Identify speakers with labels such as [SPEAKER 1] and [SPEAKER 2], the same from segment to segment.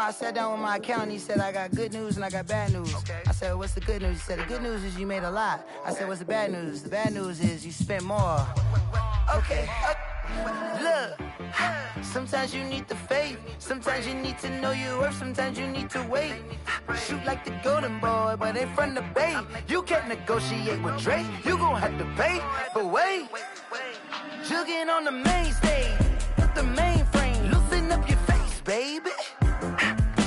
[SPEAKER 1] I sat down with my accountant. He said, I got good news and I got bad news. Okay. I said, what's the good news? He said, the good news is you made a lot. I said, what's the bad news? The bad news is you spent more. Okay. Look, sometimes you need the faith. Sometimes you need to know your worth. Sometimes you need to wait. Shoot like the golden boy, but ain't from the bay. You can't negotiate with Drake. You gon' have to pay. But wait, jugging on the main stage. Put the mainframe. Loosen up your face, baby.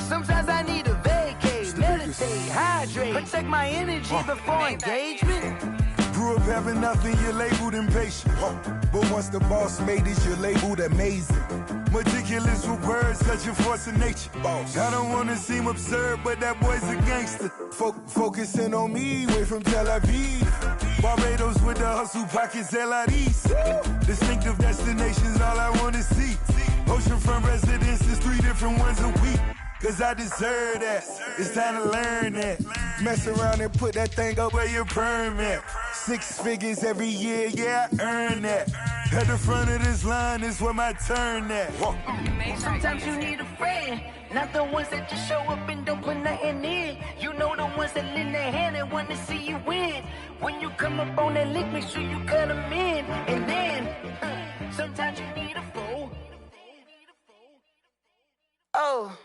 [SPEAKER 1] Sometimes I need a vacate. Meditate, hydrate. Protect my energy before engagement.
[SPEAKER 2] Grew up having nothing, you're labeled impatient. But once the boss made it, you're labeled amazing. Meticulous with words, such a force of nature. I don't wanna seem absurd, but that boy's a gangster. Focusing on me, way from Tel Aviv. Barbados with the hustle pockets, LIDs. Distinctive destinations, all I wanna see. Oceanfront residences, 3 different ones a week. Cause I deserve that, it's time to learn that. Mess around and put that thing up where your permit. 6 figures every year, yeah, I earn that. At the front of this line is where my turn at.
[SPEAKER 1] Sometimes you need a friend, not the ones that just show up and don't put nothing in. You know the ones that lend their hand and want to see you win. When you come up on that lick, make sure you cut them in. And then, sometimes you need a fool. Oh.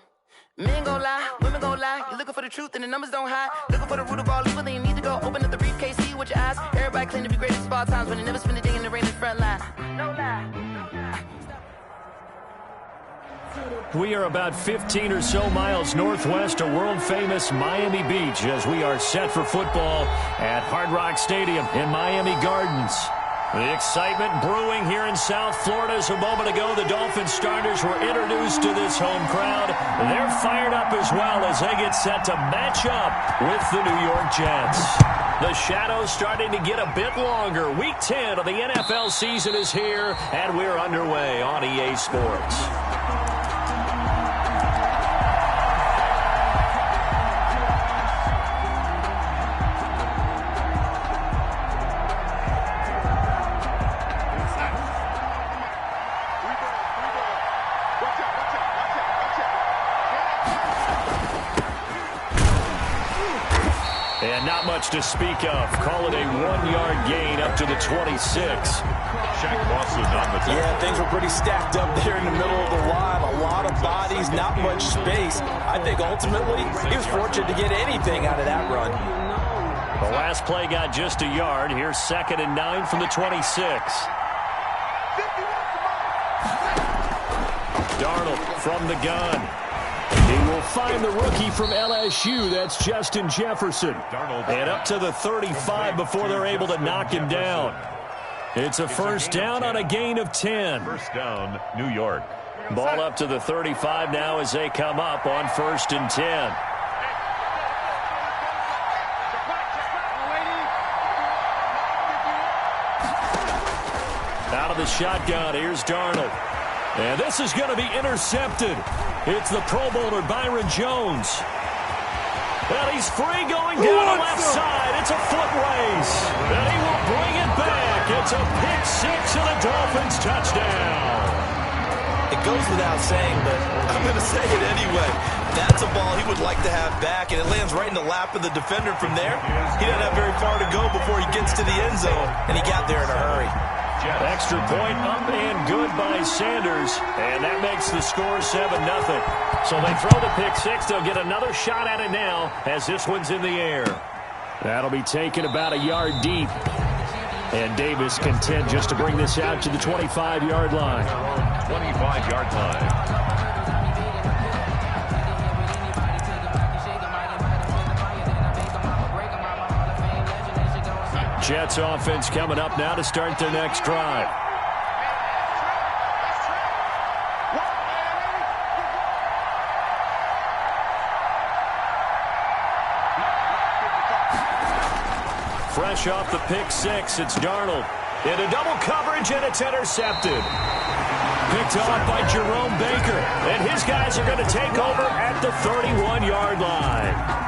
[SPEAKER 1] Men gon' lie, women gon' lie. You're looking for the truth and the numbers don't hide. Looking for the root of all evil, then you need to go open up the briefcase, see with your eyes. Everybody claim to be greatest of all times, when they never spend a day in the rain in the front line. No lie, no lie.
[SPEAKER 3] We are about 15 or so miles northwest of world-famous Miami Beach as we are set for football at Hard Rock Stadium in Miami Gardens. The excitement brewing here in South Florida as a moment ago the Dolphins starters were introduced to this home crowd. They're fired up as well as they get set to match up with the New York Jets. The shadows starting to get a bit longer. Week 10 of the NFL season is here, and we're underway on EA Sports. Much to speak of. Call it a 1-yard gain up to the 26.
[SPEAKER 4] Yeah, things were pretty stacked up there in the middle of the line. A lot of bodies, not much space. I think ultimately he was fortunate to get anything out of that run.
[SPEAKER 3] The last play got just a yard. Here's 2nd and 9 from the 26. Darnold from the gun. He will find the rookie from LSU. That's Justin Jefferson. And up to the 35 before they're able to knock him down. It's a first down on a gain of 10.
[SPEAKER 5] First down, New York.
[SPEAKER 3] Ball up to the 35 now as they come up on 1st and 10. Out of the shotgun, here's Darnold. And this is going to be intercepted. It's the Pro Bowler Byron Jones. And he's free going down the left side. It's a foot race. And he will bring it back. It's a pick-6 and a Dolphins touchdown.
[SPEAKER 4] It goes without saying, but I'm going to say it anyway. That's a ball he would like to have back, and it lands right in the lap of the defender from there. He doesn't have very far to go before he gets to the end zone, and he got there in a hurry.
[SPEAKER 3] Extra point up and good by Sanders, and that makes the score 7-0. So they throw the pick-6. They'll get another shot at it now as this one's in the air. That'll be taken about a yard deep. And Davis content just to bring this out to the 25-yard line.
[SPEAKER 5] 25-yard line.
[SPEAKER 3] Jets offense coming up now to start their next drive. Fresh off the pick-6, it's Darnold. Into double coverage, and it's intercepted. Picked off by Jerome Baker. And his guys are going to take over at the 31-yard line.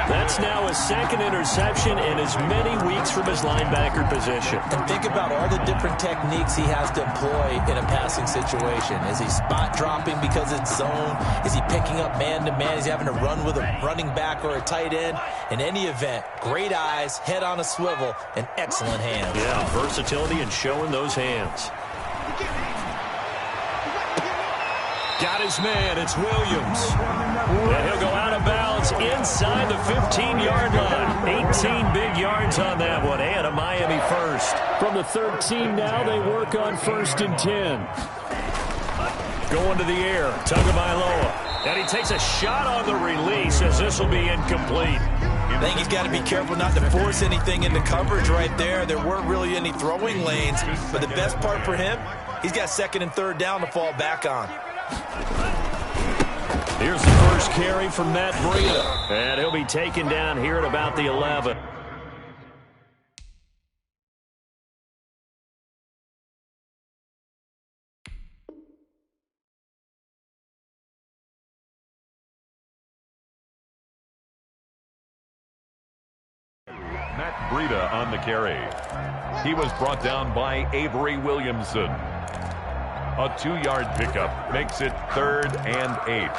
[SPEAKER 3] That's now his second interception in as many weeks from his linebacker position.
[SPEAKER 4] And think about all the different techniques he has to employ in a passing situation. Is he spot dropping because it's zone? Is he picking up man-to-man? Is he having to run with a running back or a tight end? In any event, great eyes, head on a swivel, and excellent hands.
[SPEAKER 3] Yeah, versatility and showing those hands. Got his man. It's Williams. And he'll go out of bounds inside the 15-yard line. 18 big yards on that one. And a Miami first. From the 13 now, they work on 1st and 10. Going to the air. Tagovailoa. And he takes a shot on the release as this will be incomplete.
[SPEAKER 4] I think he's got to be careful not to force anything into coverage right there. There weren't really any throwing lanes. But the best part for him, he's got 2nd and 3rd down to fall back on.
[SPEAKER 3] Here's the first carry from Matt Breida. And he'll be taken down here at about the 11.
[SPEAKER 5] Matt Breida on the carry. He was brought down by Avery Williamson. A 2-yard pickup makes it 3rd and 8.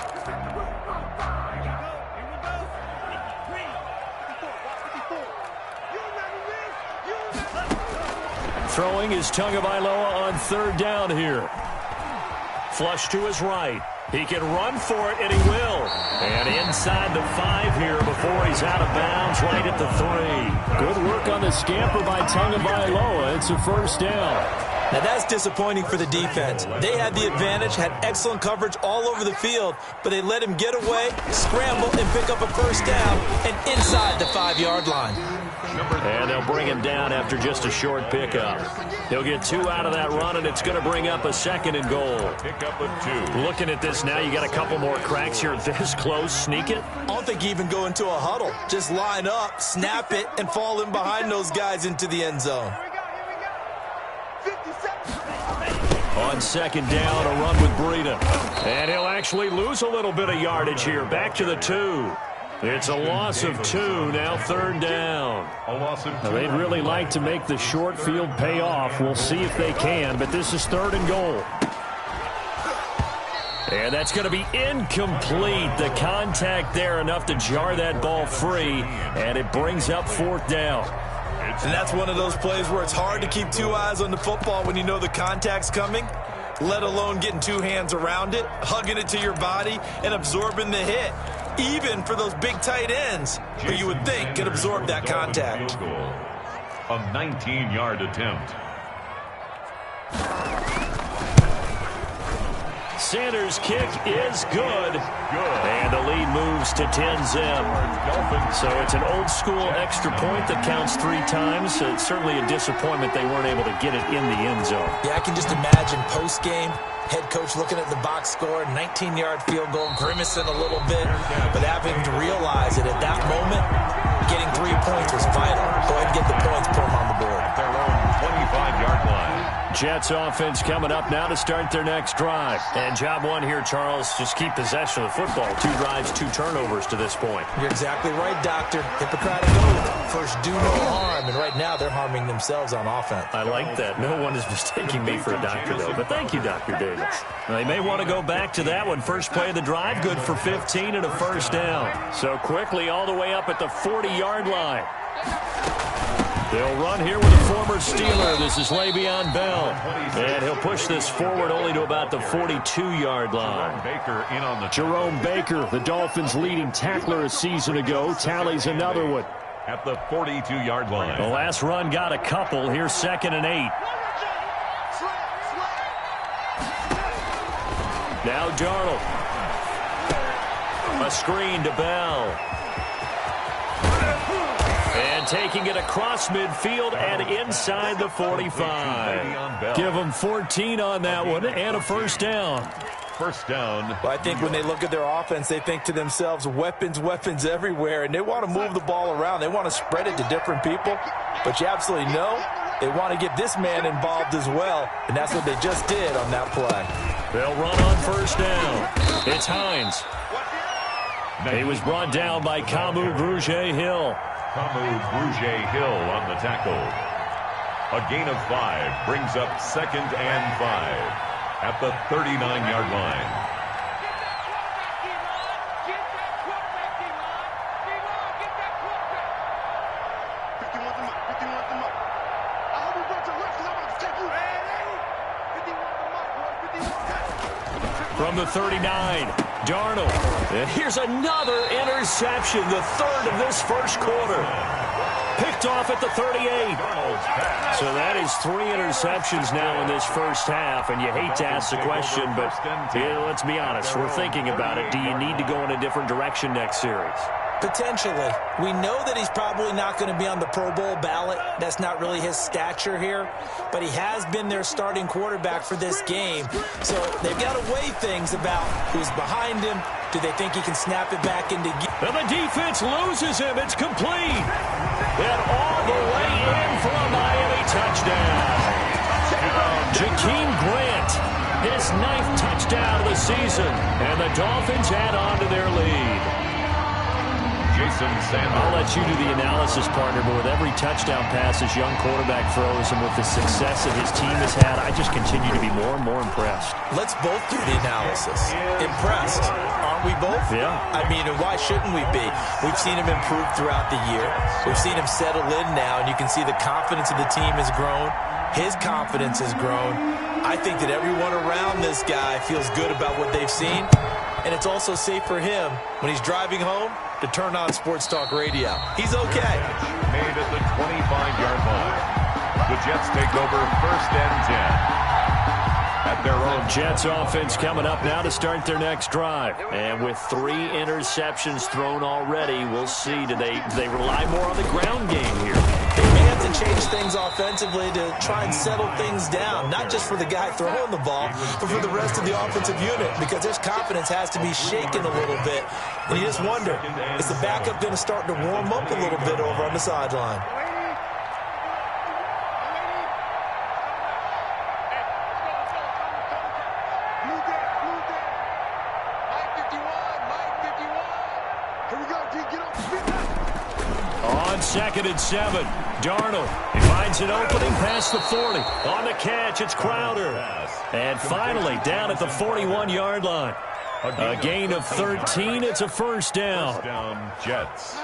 [SPEAKER 3] Throwing is Tagovailoa on 3rd down here. Flush to his right. He can run for it, and he will. And inside the 5 here before he's out of bounds right at the 3. Good work on the scamper by Tagovailoa. It's a 1st down.
[SPEAKER 4] Now that's disappointing for the defense. They had the advantage, had excellent coverage all over the field, but they let him get away, scramble, and pick up a 1st down, and inside the 5-yard line.
[SPEAKER 3] And they'll bring him down after just a short pickup. He'll get 2 out of that run, and it's going to bring up a 2nd and goal.
[SPEAKER 5] Pickup of 2.
[SPEAKER 3] Looking at this now, you got a couple more cracks here. This close, sneak it.
[SPEAKER 4] I don't think you even go into a huddle. Just line up, snap it, and fall in behind those guys into the end zone.
[SPEAKER 3] On 2nd down, a run with Breida. And he'll actually lose a little bit of yardage here. Back to the 2. It's a loss of 2, now 3rd down.
[SPEAKER 5] A loss of 2.
[SPEAKER 3] Now, they'd really like to make the short field pay off. We'll see if they can, but this is 3rd and goal. And that's going to be incomplete. The contact there enough to jar that ball free, and it brings up 4th down.
[SPEAKER 4] And that's one of those plays where it's hard to keep 2 eyes on the football when you know the contact's coming, let alone getting 2 hands around it, hugging it to your body, and absorbing the hit, even for those big tight ends who you would think could absorb that contact.
[SPEAKER 5] A 19-yard attempt.
[SPEAKER 3] Sanders' kick is good. And the lead moves to 10-zip. So it's an old-school extra point that counts 3 times. So it's certainly a disappointment they weren't able to get it in the end zone.
[SPEAKER 4] Yeah, I can just imagine post-game, head coach looking at the box score, 19-yard field goal, grimacing a little bit, but having to realize that at that moment, getting 3 points was vital. Go ahead and get the points, put them on the board.
[SPEAKER 5] Their own 25-yard line.
[SPEAKER 3] Jets offense coming up now to start their next drive. And job 1 here, Charles, just keep possession of the football. 2 drives, 2 turnovers to this point.
[SPEAKER 4] You're exactly right, Doctor. Hippocratic oath. First, do no harm. And right now, they're harming themselves on offense.
[SPEAKER 3] I like that. No one is mistaking me for a doctor, though. But thank you, Dr. Davis. They may want to go back to that one. First play of the drive, good for 15 and a 1st down. So quickly all the way up at the 40-yard line. They'll run here with a former Steeler. This is Le'Veon Bell. And he'll push this forward only to about the 42-yard line. Jerome Baker, the Dolphins' leading tackler a season ago, tallies another one.
[SPEAKER 5] At the 42-yard line.
[SPEAKER 3] The last run got a couple. Here's 2nd and 8. Now Darnold. A screen to Bell. And taking it across midfield and inside the 45. Give them 14 on that one and a 1st down.
[SPEAKER 5] 1st down.
[SPEAKER 4] Well, I think when they look at their offense, they think to themselves, weapons, weapons everywhere, and they want to move the ball around. They want to spread it to different people. But you absolutely know they want to get this man involved as well, and that's what they just did on that play.
[SPEAKER 3] They'll run on first down. It's Hines. He was brought down by Kamu Grugier-Hill.
[SPEAKER 5] Kamu Grugier-Hill on the tackle. A gain of 5 brings up 2nd and 5 at the 39-yard line.
[SPEAKER 3] From the 39, Darnold. And here's another interception, the 3rd of this first quarter. Picked off at the 38. So that is 3 interceptions now in this first half, and you hate to ask the question, but let's be honest, we're thinking about it. Do you need to go in a different direction next series?
[SPEAKER 4] Potentially. We know that he's probably not going to be on the Pro Bowl ballot. That's not really his stature here. But he has been their starting quarterback for this game. So they've got to weigh things about who's behind him. Do they think he can snap it back into gear?
[SPEAKER 3] And the defense loses him. It's complete. And all the way in for a Miami touchdown. Jakeem Grant, his 9th touchdown of the season. And the Dolphins add on to their lead.
[SPEAKER 5] Jason Sanders.
[SPEAKER 3] I'll let you do the analysis, partner, but with every touchdown pass this young quarterback throws and with the success that his team has had, I just continue to be more and more impressed.
[SPEAKER 4] Let's both do the analysis. Impressed. Aren't we both?
[SPEAKER 3] Yeah.
[SPEAKER 4] I mean, and why shouldn't we be? We've seen him improve throughout the year. We've seen him settle in now, and you can see the confidence of the team has grown. His confidence has grown. I think that everyone around this guy feels good about what they've seen, and it's also safe for him when he's driving home to turn on Sports Talk Radio. He's okay.
[SPEAKER 5] Made at the 25-yard line. The Jets take over 1st and 10. At their own.
[SPEAKER 3] Jets offense coming up now to start their next drive. And with 3 interceptions thrown already, we'll see. Do they rely more on the ground game here?
[SPEAKER 4] They may have to change things offensively to try and settle things down, not just for the guy throwing the ball, but for the rest of the offensive unit, because his confidence has to be shaken a little bit. And you just wonder, is the backup going to start to warm up a little bit over on the sideline?
[SPEAKER 3] On 2nd and 7, Darnold. He finds an opening past the 40. On the catch, it's Crowder. And finally, down at the 41-yard line. A gain of 13. It's a first down.
[SPEAKER 5] First down, Jets.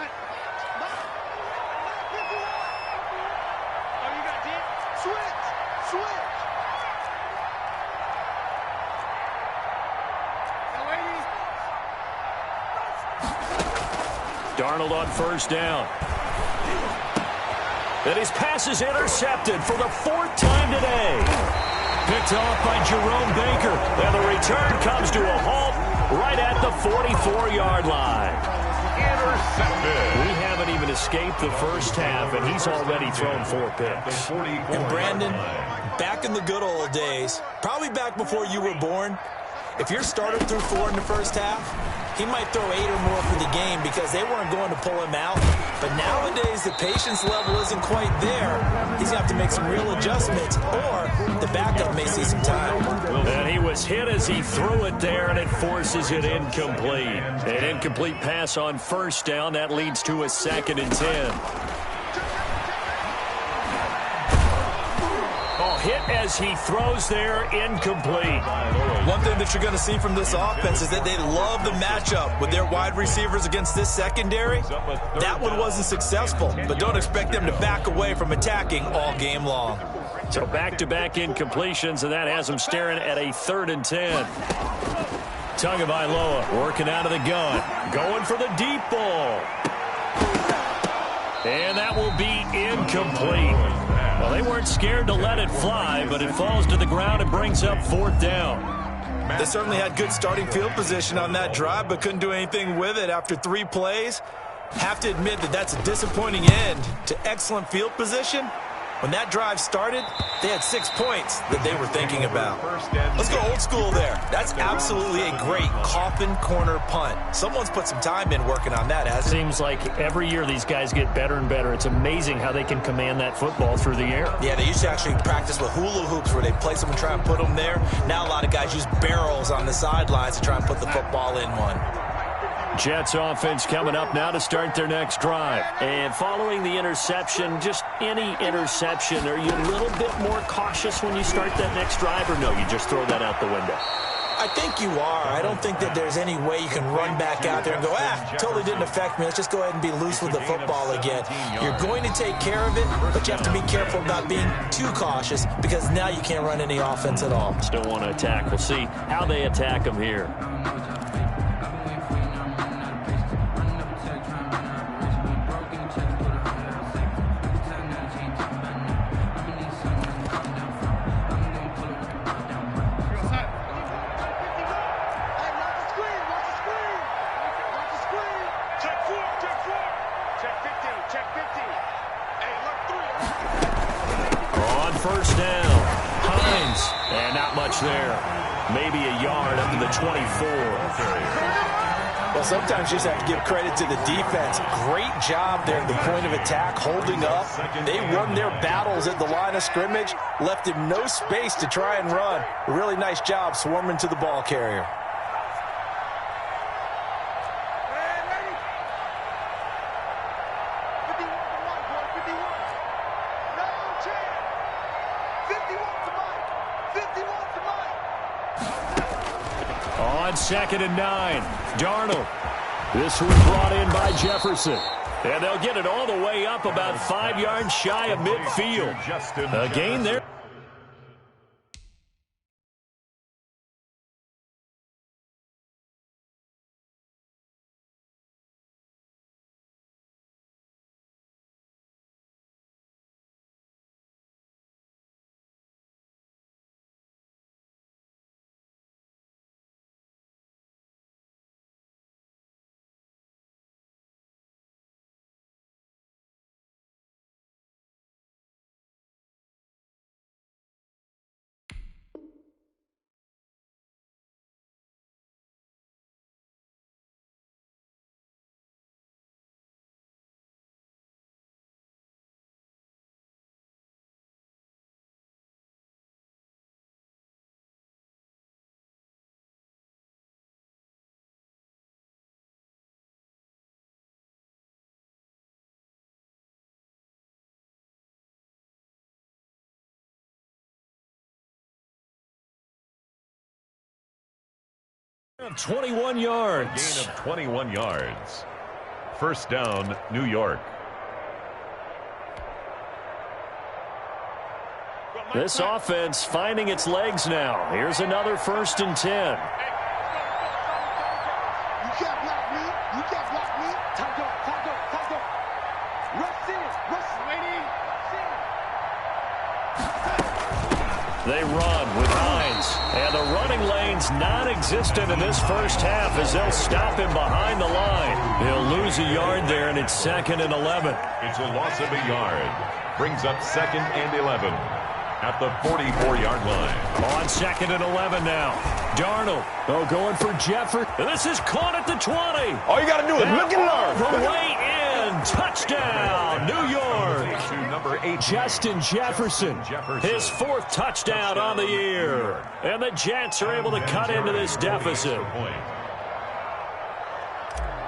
[SPEAKER 3] Darnold on first down. And his pass is intercepted for the 4th time today. Picked off by Jerome Baker. And the return comes to a halt right at the 44-yard line.
[SPEAKER 5] Intercepted.
[SPEAKER 3] We haven't even escaped the first half, and he's already thrown 4 picks.
[SPEAKER 4] And Brandon, back in the good old days, probably back before you were born, if your starter threw 4 in the first half, he might throw 8 or more for the game because they weren't going to pull him out. But nowadays, the patience level isn't quite there. He's going to have to make some real adjustments, or the backup may see some time.
[SPEAKER 3] And he was hit as he threw it there, and it forces it incomplete. An incomplete pass on first down. That leads to a 2nd and 10. Hit as he throws there, incomplete.
[SPEAKER 4] One thing that you're going to see from this offense is that they love the matchup with their wide receivers against this secondary. That one wasn't successful, but don't expect them to back away from attacking all game long.
[SPEAKER 3] So back-to-back incompletions, and that has them staring at a 3rd and 10. Tagovailoa working out of the gun, going for the deep ball. And that will be incomplete. Well, they weren't scared to let it fly, but it falls to the ground and brings up 4th down.
[SPEAKER 4] They certainly had good starting field position on that drive, but couldn't do anything with it after 3 plays. Have to admit that that's a disappointing end to excellent field position When that drive started, they had 6 points that they were thinking about. Let's go old school there. That's absolutely a great coffin corner punt. Someone's put some time in working on that, hasn't it?
[SPEAKER 3] Seems like every year these guys get better and better. It's amazing how they can command that football through the air.
[SPEAKER 4] Yeah, they used to actually practice with hula hoops where they place them and try and put them there. Now a lot of guys use barrels on the sidelines to try and put the football in one.
[SPEAKER 3] Jets offense coming up now to start their next drive. And following the interception, just any interception, are you a little bit more cautious when you start that next drive, or no, you just throw that out the window?
[SPEAKER 4] I think you are. I don't think that there's any way you can run back out there and go, totally didn't affect me. Let's just go ahead and be loose with the football again. You're going to take care of it, but you have to be careful about being too cautious because now you can't run any offense at all.
[SPEAKER 3] Still want to attack. We'll see how they attack them here. First down, Hines, and not much there. Maybe a yard up to the 24.
[SPEAKER 4] Well, sometimes you just have to give credit to the defense. Great job there at the point of attack, holding up. They won their battles at the line of scrimmage, left him no space to try and run. A really nice job swarming to the ball carrier.
[SPEAKER 3] On 2nd and 9, Darnold. This one brought in by Jefferson. And they'll get it all the way up about 5 yards shy of midfield. A gain there. Of 21 yards.
[SPEAKER 5] Gain of 21 yards. First down, New York.
[SPEAKER 3] This offense finding its legs now. Here's another 1st and 10.
[SPEAKER 6] You can't block me. You can't block me. Time go. Rush in.
[SPEAKER 3] They run with Hines. And the running lane's non-existent in this first half as they'll stop him behind the line. He'll lose a yard there, and it's 2nd and 11.
[SPEAKER 5] It's a loss of a yard. Brings up 2nd and 11 at the 44-yard line.
[SPEAKER 3] On 2nd and 11 now. Darnold. Going for Jefferson. This is caught at the 20.
[SPEAKER 7] All you got to do is look and learn.
[SPEAKER 3] The way in. Touchdown, New York.
[SPEAKER 5] Number 8,
[SPEAKER 3] Justin Jefferson. His 4th touchdown on the year. And the Jets are able to cut into this deficit.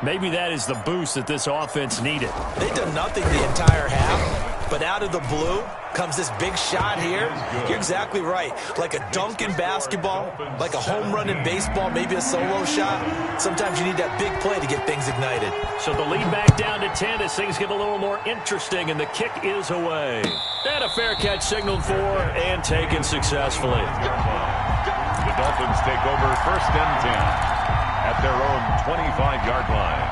[SPEAKER 3] Maybe that is the boost that this offense needed.
[SPEAKER 4] They've done nothing the entire half, but out of the blue comes this big shot here. You're exactly right. Like a dunk in basketball, like a home run in baseball, maybe a solo shot. Sometimes you need that big play to get things ignited.
[SPEAKER 3] So the lead back down to 10 as things get a little more interesting, and the kick is away. And a fair catch signaled for and taken successfully.
[SPEAKER 5] The Dolphins take over 1st and 10 at their own 25-yard line.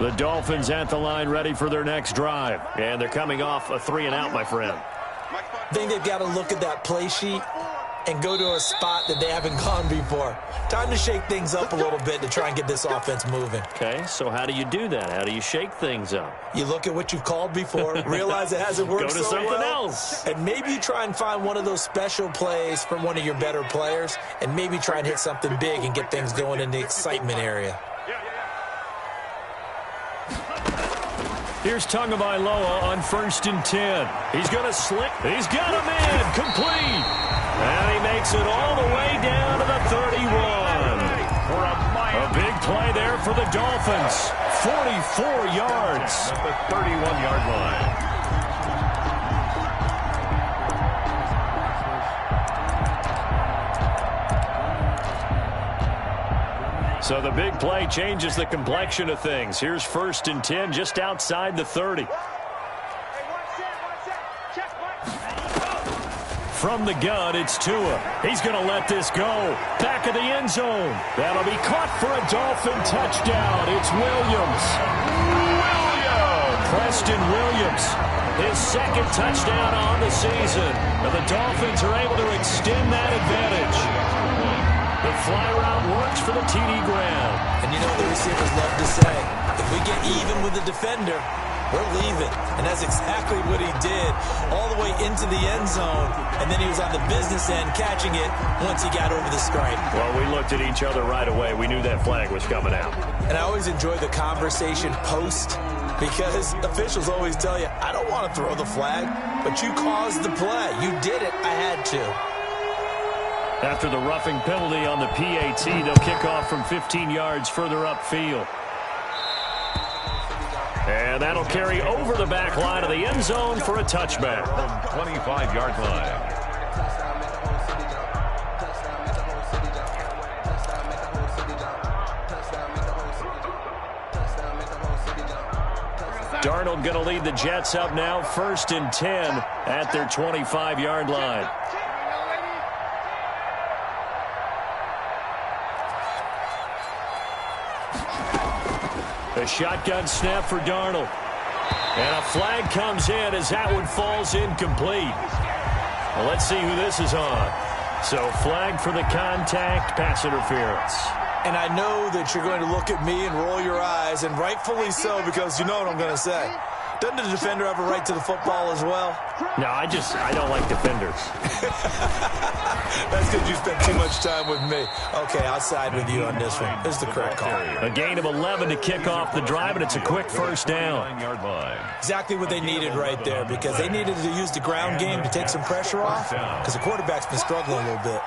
[SPEAKER 3] The Dolphins at the line ready for their next drive. And they're coming off a 3-and-out, my friend.
[SPEAKER 4] I think they've got to look at that play sheet and go to a spot that they haven't gone before. Time to shake things up a little bit to try and get this offense moving.
[SPEAKER 3] Okay, so how do you do that? How do you shake things up?
[SPEAKER 4] You look at what you've called before, realize it hasn't worked
[SPEAKER 3] Go to
[SPEAKER 4] so
[SPEAKER 3] something
[SPEAKER 4] well,
[SPEAKER 3] else.
[SPEAKER 4] and maybe you try and find one of those special plays from one of your better players, and maybe try and hit something big and get things going in the excitement area.
[SPEAKER 3] Here's Tagovailoa on 1st and 10. He's going to slick. He's got him in. Complete. And he makes it all the way down to the 31. A big play there for the Dolphins. 44 yards.
[SPEAKER 5] At the 31-yard line.
[SPEAKER 3] So the big play changes the complexion of things. Here's 1st and 10 just outside the 30. From the gun, it's Tua. He's going to let this go. Back of the end zone. That'll be caught for a Dolphin touchdown. It's Williams. Preston Williams. His second touchdown on the season. And the Dolphins are able to extend that advantage. The fly route works for the TD Graham.
[SPEAKER 4] And you know the receivers love to say, if we get even with the defender, we're leaving. And that's exactly what he did all the way into the end zone. And then he was on the business end catching it once he got over the stripe.
[SPEAKER 3] Well, we looked at each other right away. We knew that flag was coming out.
[SPEAKER 4] And I always enjoy the conversation post because officials always tell you, I don't want to throw the flag, but you caused the play. You did it. I had to.
[SPEAKER 3] After the roughing penalty on the PAT, they'll kick off from 15 yards further upfield. And that'll carry over the back line of the end zone for a touchback.
[SPEAKER 5] 25-yard line.
[SPEAKER 3] Darnold going to lead the Jets up now, 1st and 10 at their 25-yard line. A shotgun snap for Darnold. And a flag comes in as that one falls incomplete. Well, let's see who this is on. So flag for the contact, pass interference.
[SPEAKER 4] And I know that you're going to look at me and roll your eyes, and rightfully so, because you know what I'm going to say. Doesn't the defender have a right to the football as well?
[SPEAKER 3] No, I don't like defenders.
[SPEAKER 4] That's because you spent too much time with me. Okay, I'll side with you on this one. This is the correct call.
[SPEAKER 3] A gain of 11 to kick off the drive, and it's a quick first down.
[SPEAKER 4] Exactly what they needed right there, because they needed to use the ground game to take some pressure off, because the quarterback's been struggling a little bit.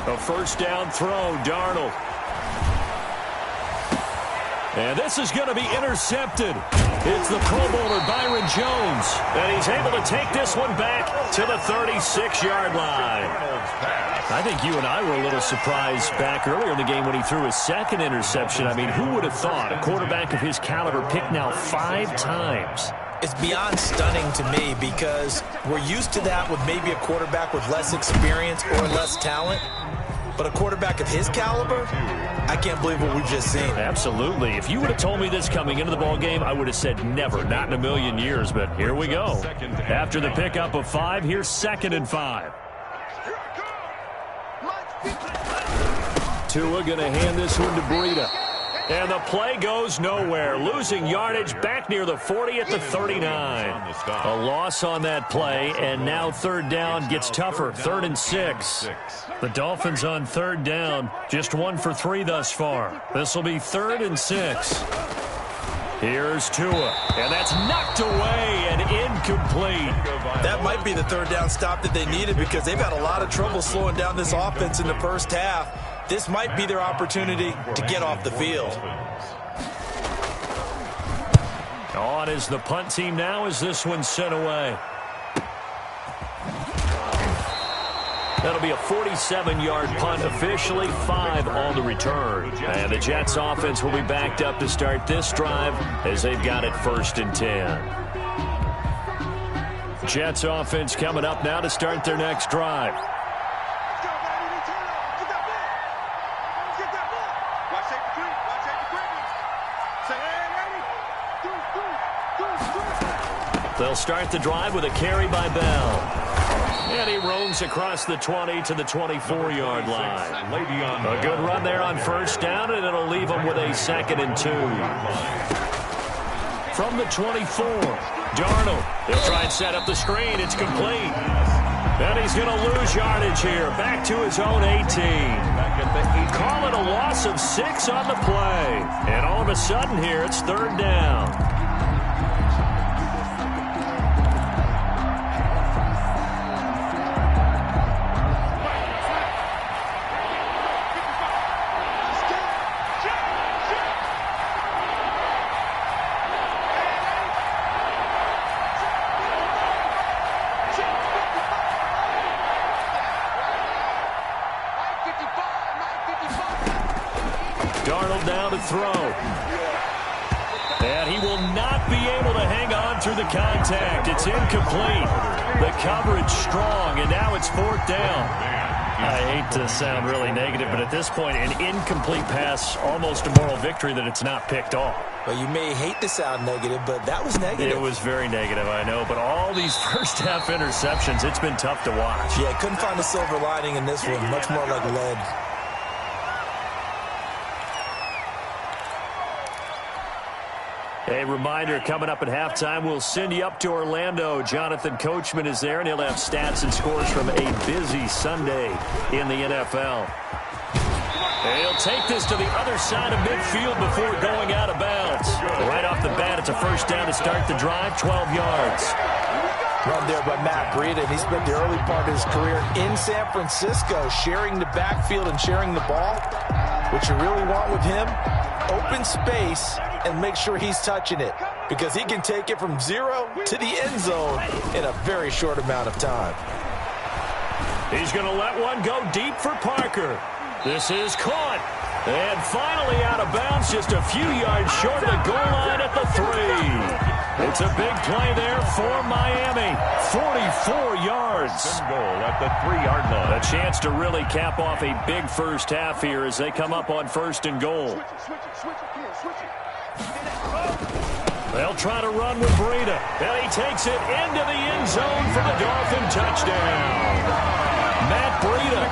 [SPEAKER 3] A first down throw, Darnold. And this is going to be intercepted. It's the Pro Bowler Byron Jones. And he's able to take this one back to the 36-yard line. I think you and I were a little surprised back earlier in the game when he threw his second interception. I mean, who would have thought a quarterback of his caliber picked now 5 times?
[SPEAKER 4] It's beyond stunning to me because we're used to that with maybe a quarterback with less experience or less talent. But a quarterback of his caliber, I can't believe what we've just seen.
[SPEAKER 3] Absolutely. If you would have told me this coming into the ball game, I would have said never, not in a million years. But here we go. After the pickup of 5, here's 2nd and 5. Tua going to hand this one to Breida. And the play goes nowhere. Losing yardage back near the 40 at the 39. A loss on that play, and now 3rd down gets tougher. 3rd and 6. The Dolphins on 3rd down, just 1 for 3 thus far. This will be 3rd and 6. Here's Tua, and that's knocked away and incomplete.
[SPEAKER 4] That might be the 3rd down stop that they needed because they've had a lot of trouble slowing down this offense in the first half. This might be their opportunity to get off the field.
[SPEAKER 3] On is the punt team now as this one's sent away. That'll be a 47-yard punt, officially 5 on the return. And the Jets offense will be backed up to start this drive as they've got it 1st and 10. Jets offense coming up now to start their next drive. They'll start the drive with a carry by Bell. And he roams across the 20 to the 24-yard line. A good run there on first down, and it'll leave him with a 2nd and 2. From the 24, Darnold. He'll try and set up the screen. It's complete. And he's going to lose yardage here. Back to his own 18. Call it a loss of 6 on the play. And all of a sudden here, it's 3rd down. Darnold now to throw. And he will not be able to hang on through the contact. It's incomplete. The coverage strong, and now it's 4th down. I hate to sound really negative, but at this point, an incomplete pass, almost a moral victory that it's not picked off.
[SPEAKER 4] Well, you may hate to sound negative, but that was negative.
[SPEAKER 3] It was very negative, I know, but all these first-half interceptions, it's been tough to watch.
[SPEAKER 4] Yeah, couldn't find a silver lining in this one. Much more like lead.
[SPEAKER 3] A reminder, coming up at halftime, we'll send you up to Orlando. Jonathan Coachman is there, and he'll have stats and scores from a busy Sunday in the NFL. And he'll take this to the other side of midfield before going out of bounds. Right off the bat, it's a first down to start the drive, 12 yards.
[SPEAKER 4] Run there by Matt Breida, and he spent the early part of his career in San Francisco, sharing the backfield and sharing the ball. What you really want with him, open space, and make sure he's touching it, because he can take it from 0 to the end zone in a very short amount of time.
[SPEAKER 3] He's going to let one go deep for Parker. This is caught. And finally out of bounds, just a few yards short of the goal line at the 3. It's a big play there for Miami. 44 yards.
[SPEAKER 5] Goal at the 3-yard line.
[SPEAKER 3] A chance to really cap off a big first half here as they come up on 1st and goal. They'll try to run with Breida. And he takes it into the end zone for the Dolphin touchdown. Matt Breida,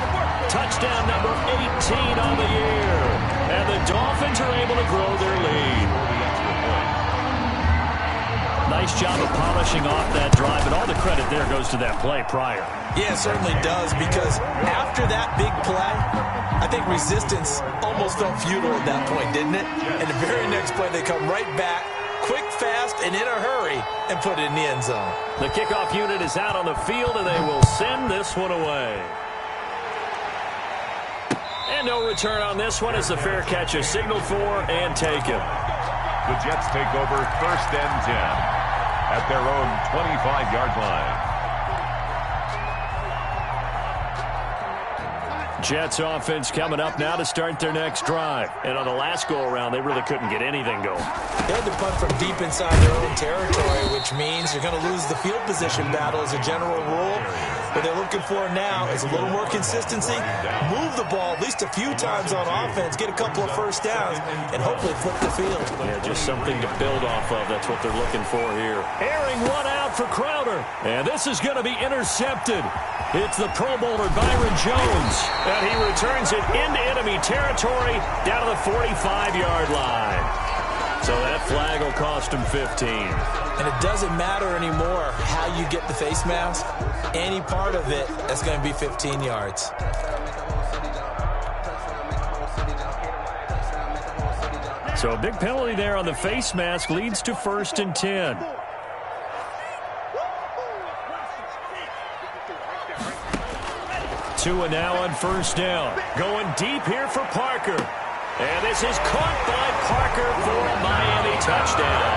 [SPEAKER 3] touchdown number 18 on the year. And the Dolphins are able to grow their lead. Nice job of polishing off that drive, and all the credit there goes to that play prior.
[SPEAKER 4] Yeah, it certainly does, because after that big play, I think resistance almost felt futile at that point, didn't it? And the very next play, they come right back, quick, fast, and in a hurry, and put it in the end zone.
[SPEAKER 3] The kickoff unit is out on the field, and they will send this one away. And no return on this one as the fair catch is signaled for and taken.
[SPEAKER 5] The Jets take over 1st and 10 at their own 25-yard line.
[SPEAKER 3] Jets offense coming up now to start their next drive. And on the last go-around, they really couldn't get anything going.
[SPEAKER 4] They had to punt from deep inside their own territory, which means you're going to lose the field position battle as a general rule. What they're looking for now is a little more consistency, move the ball at least a few times on offense, get a couple of first downs, and hopefully flip the field.
[SPEAKER 3] Yeah, just something to build off of. That's what they're looking for here. Airing one out for Crowder. And this is going to be intercepted. It's the Pro Bowler Byron Jones. And he returns it into enemy territory down to the 45-yard line. So that flag will cost him 15.
[SPEAKER 4] And it doesn't matter anymore how you get the face mask. Any part of it, that's going to be 15 yards.
[SPEAKER 3] So a big penalty there on the face mask leads to 1st and 10. Tua now on 1st down. Going deep here for Parker. And this is caught by Parker for a Miami touchdown.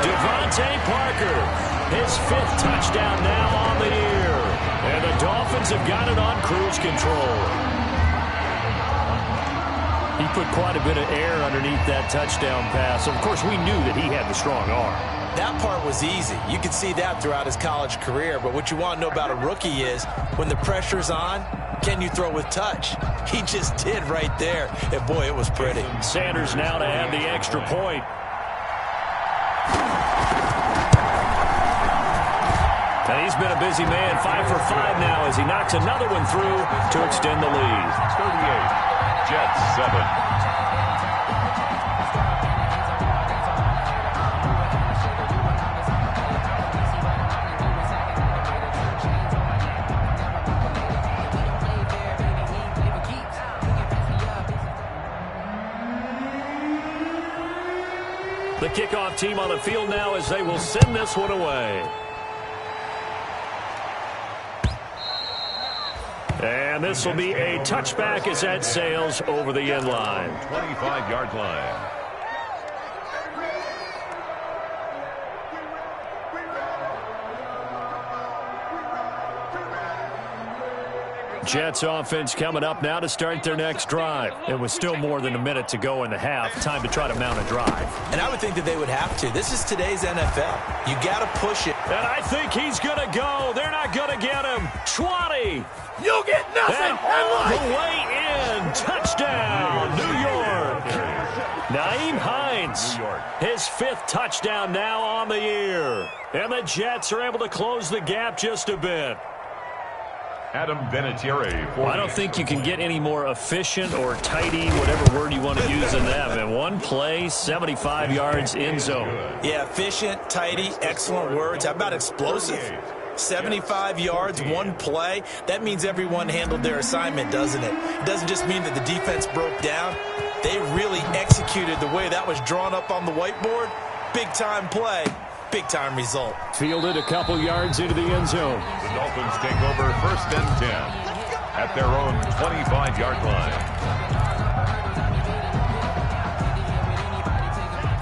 [SPEAKER 3] Devontae Parker, his 5th touchdown now on the year. And the Dolphins have got it on cruise control. He put quite a bit of air underneath that touchdown pass. Of course, we knew that he had the strong arm.
[SPEAKER 4] That part was easy. You could see that throughout his college career. But what you want to know about a rookie is when the pressure's on, can you throw with touch? He just did right there. And, boy, it was pretty.
[SPEAKER 3] Sanders now to add the extra point. And he's been a busy man, 5 for 5 now as he knocks another one through to extend the lead.
[SPEAKER 5] 38, Jets 7.
[SPEAKER 3] The kickoff team on the field now as they will send this one away. And this will be a touchback as that sails over the end line.
[SPEAKER 5] 25-yard line.
[SPEAKER 3] Jets offense coming up now to start their next drive. It was still more than a minute to go in the half. Time to try to mount a drive.
[SPEAKER 4] And I would think that they would have to. This is today's NFL. You got to push it.
[SPEAKER 3] And I think he's going to go. They're not going to get him. 20.
[SPEAKER 7] You get nothing.
[SPEAKER 3] And the way in. Touchdown, New York. Nyheim Hines, his 5th touchdown now on the year. And the Jets are able to close the gap just a bit.
[SPEAKER 5] Adam Vinatieri.
[SPEAKER 3] Well, I don't think you can get any more efficient or tidy, whatever word you want to use in that. And one play, 75 yards in zone.
[SPEAKER 4] Yeah, efficient, tidy, excellent words. How about explosive? 75 yards, one play. That means everyone handled their assignment, doesn't it? It doesn't just mean that the defense broke down. They really executed the way that was drawn up on the whiteboard. Big-time play. Big-time result.
[SPEAKER 3] Fielded a couple yards into the end zone.
[SPEAKER 5] The Dolphins take over 1st and 10 at their own 25-yard line.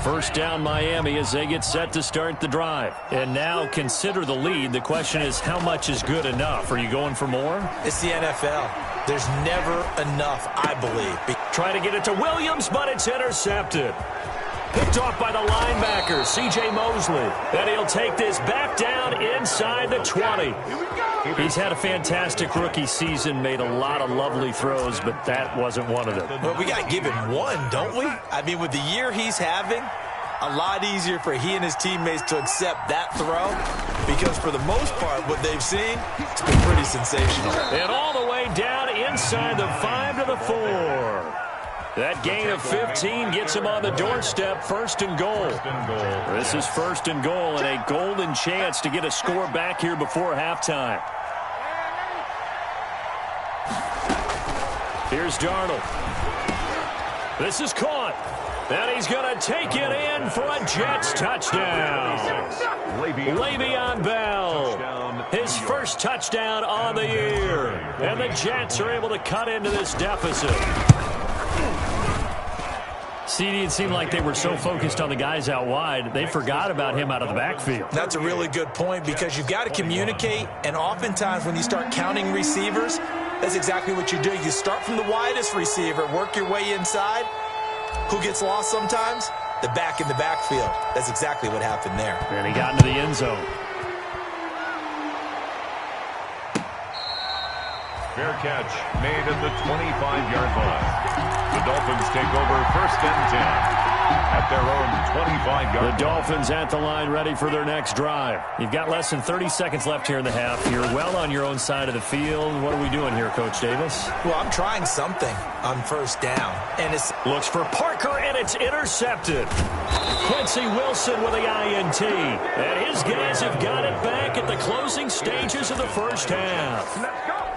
[SPEAKER 3] First down Miami as they get set to start the drive. And now consider the lead. The question is, how much is good enough? Are you going for more?
[SPEAKER 4] It's the NFL. There's never enough, I believe.
[SPEAKER 3] Try to get it to Williams, but it's intercepted. Picked off by the linebacker, C.J. Mosley. And he'll take this back down inside the 20. He's had a fantastic rookie season, made a lot of lovely throws, but that wasn't one of them.
[SPEAKER 4] But we got to give him one, don't we? I mean, with the year he's having, a lot easier for he and his teammates to accept that throw because for the most part, what they've seen, it's been pretty sensational.
[SPEAKER 3] And all the way down inside the 5 to the 4. That gain of 15 gets him on the doorstep, 1st and goal. This is 1st and goal and a golden chance to get a score back here before halftime. Here's Darnold. This is caught. And he's going to take it in for a Jets touchdown. Le'Veon Bell, his 1st touchdown on the year. And the Jets are able to cut into this deficit. CD, it seemed like they were so focused on the guys out wide, they forgot about him out of the backfield.
[SPEAKER 4] That's a really good point because you've got to communicate, and oftentimes when you start counting receivers, that's exactly what you do. You start from the widest receiver, work your way inside. Who gets lost sometimes? The back in the backfield. That's exactly what happened there.
[SPEAKER 3] And he got into the end zone.
[SPEAKER 5] Fair catch made at the 25-yard line. The Dolphins take over 1st and 10 at their own 25-yard line.
[SPEAKER 3] The Dolphins at the line ready for their next drive. You've got less than 30 seconds left here in the half. You're well on your own side of the field. What are we doing here, Coach Davis?
[SPEAKER 4] Well, I'm trying something on 1st down. And it's
[SPEAKER 3] looks for Parker, and it's intercepted. Quincy Wilson with the INT. And his guys have got it back at the closing stages of the 1st half.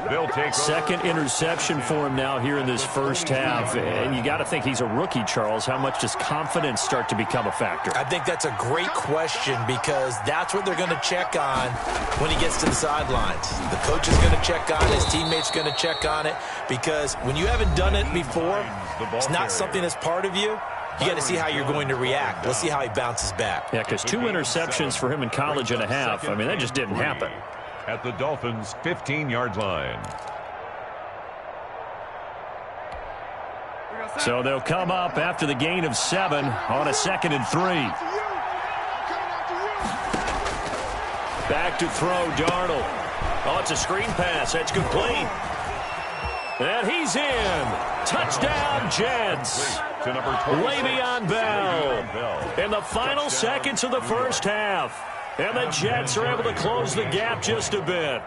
[SPEAKER 5] They'll take
[SPEAKER 3] 2nd interception for him now here in this 1st half. And you got to think he's a rookie, Charles. How much does confidence start to become a factor?
[SPEAKER 4] I think that's a great question because that's what they're going to check on when he gets to the sidelines. The coach is going to check on it. His teammate's going to check on it because when you haven't done it before, it's not something that's part of you. You got to see how you're going to react. Let's see how he bounces back.
[SPEAKER 3] Yeah, because 2 interceptions for him in college and a half. I mean, that just didn't happen.
[SPEAKER 5] At the Dolphins' 15-yard line.
[SPEAKER 3] So they'll come up after the gain of 7 on a 2nd and 3. Back to throw, Darnold. Oh, it's a screen pass. That's complete. And he's in. Touchdown, Jets. Le'Veon Bell in the final seconds of the 1st half. And the Jets are able to close the gap just a bit.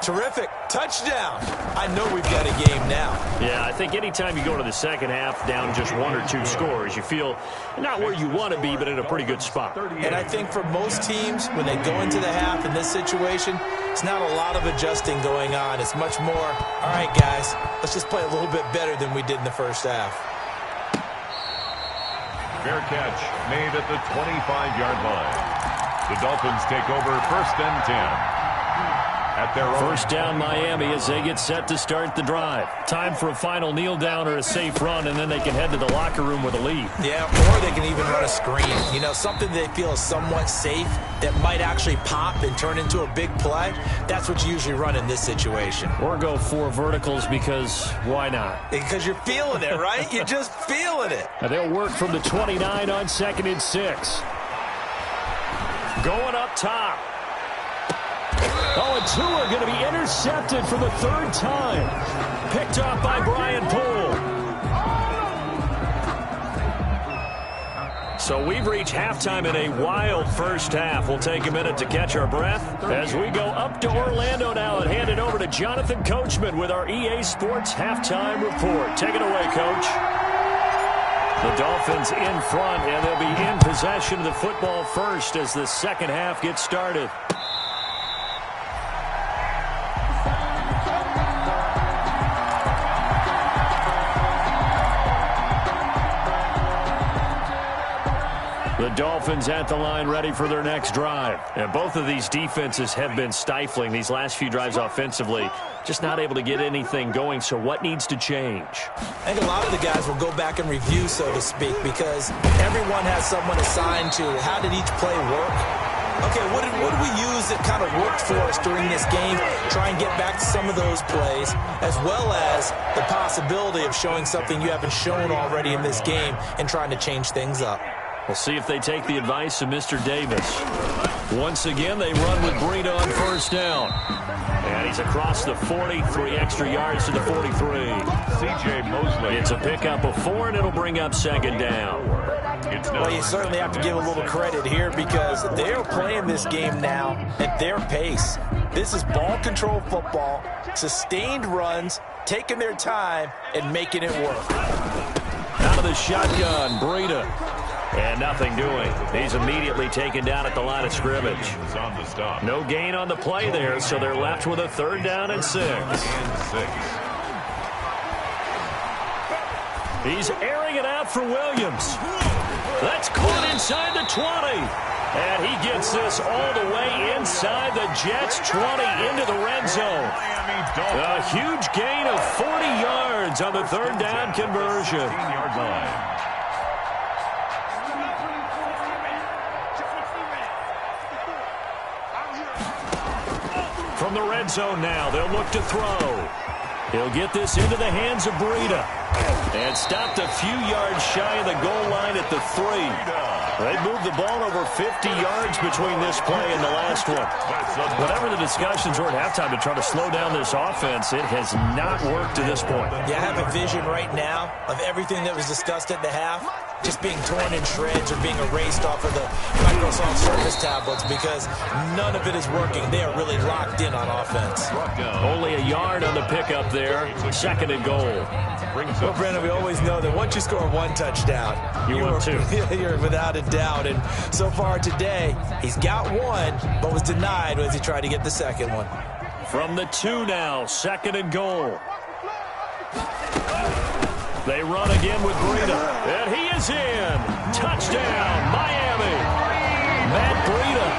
[SPEAKER 4] Terrific. Touchdown. I know we've got a game now.
[SPEAKER 3] Yeah, I think anytime you go to the second half down just 1 or 2 scores, you feel not where you want to be, but in a pretty good spot.
[SPEAKER 4] And I think for most teams, when they go into the half in this situation, it's not a lot of adjusting going on. It's much more, all right, guys, let's just play a little bit better than we did in the first half.
[SPEAKER 5] Fair catch made at the 25-yard line. The Dolphins take over 1st and 10. At their own.
[SPEAKER 3] First down Miami as they get set to start the drive. Time for a final kneel down or a safe run, and then they can head to the locker room with a lead.
[SPEAKER 4] Yeah, or they can even run a screen. You know, something they feel is somewhat safe that might actually pop and turn into a big play. That's what you usually run in this situation.
[SPEAKER 3] Or go 4 verticals because why not?
[SPEAKER 4] Because you're feeling it, right? You're just feeling it.
[SPEAKER 3] And they'll work from the 29 on 2nd and 6. Going up top. Oh, and 2 are going to be intercepted for the 3rd time. Picked off by Brian Poole. So we've reached halftime in a wild first half. We'll take a minute to catch our breath as we go up to Orlando now and hand it over to Jonathan Coachman with our EA Sports Halftime Report. Take it away, Coach. The Dolphins in front, and they'll be in possession of the football first as the second half gets started. The Dolphins at the line ready for their next drive. And both of these defenses have been stifling these last few drives offensively. Just not able to get anything going, so what needs to change?
[SPEAKER 4] I think a lot of the guys will go back and review, so to speak, because everyone has someone assigned to how did each play work. Okay, what did we use that kind of worked for us during this game? Try and get back to some of those plays, as well as the possibility of showing something you haven't shown already in this game and trying to change things up.
[SPEAKER 3] We'll see if they take the advice of Mr. Davis. Once again, they run with Breida on first down. And he's across the 40, 3 extra yards to the 43.
[SPEAKER 5] C.J. Mosley.
[SPEAKER 3] It's a pickup of 4, and it'll bring up second down.
[SPEAKER 4] Well, you certainly have to give a little credit here because they're playing this game now at their pace. This is ball control football, sustained runs, taking their time, and making it work.
[SPEAKER 3] Out of the shotgun, Breida. And nothing doing. He's immediately taken down at the line of scrimmage. No gain on the play there, so they're left with a 3rd down and 6. He's airing it out for Williams. That's caught inside the 20. And he gets this all the way inside the Jets' 20 into the red zone. A huge gain of 40 yards on the 3rd down conversion.
[SPEAKER 5] 15-yard line.
[SPEAKER 3] From the red zone now, they'll look to throw. He'll get this into the hands of Breida. And stopped a few yards shy of the goal line at the 3. They moved the ball over 50 yards between this play and the last one. Whatever the discussions were at halftime to try to slow down this offense, it has not worked to this point.
[SPEAKER 4] Yeah, I have a vision right now of everything that was discussed at the half just being torn in shreds or being erased off of the Microsoft Surface tablets because none of it is working. They are really locked in on offense.
[SPEAKER 3] Only a yard on the pickup there. 2nd and goal.
[SPEAKER 4] Well, Brandon, we always know that once you score 1 touchdown,
[SPEAKER 3] you're
[SPEAKER 4] without a doubt. And so far today, he's got 1, but was denied as he tried to get the 2nd one.
[SPEAKER 3] From the 2 now, 2nd and goal. They run again with Breida, and he is in. Touchdown, Miami. Matt Breida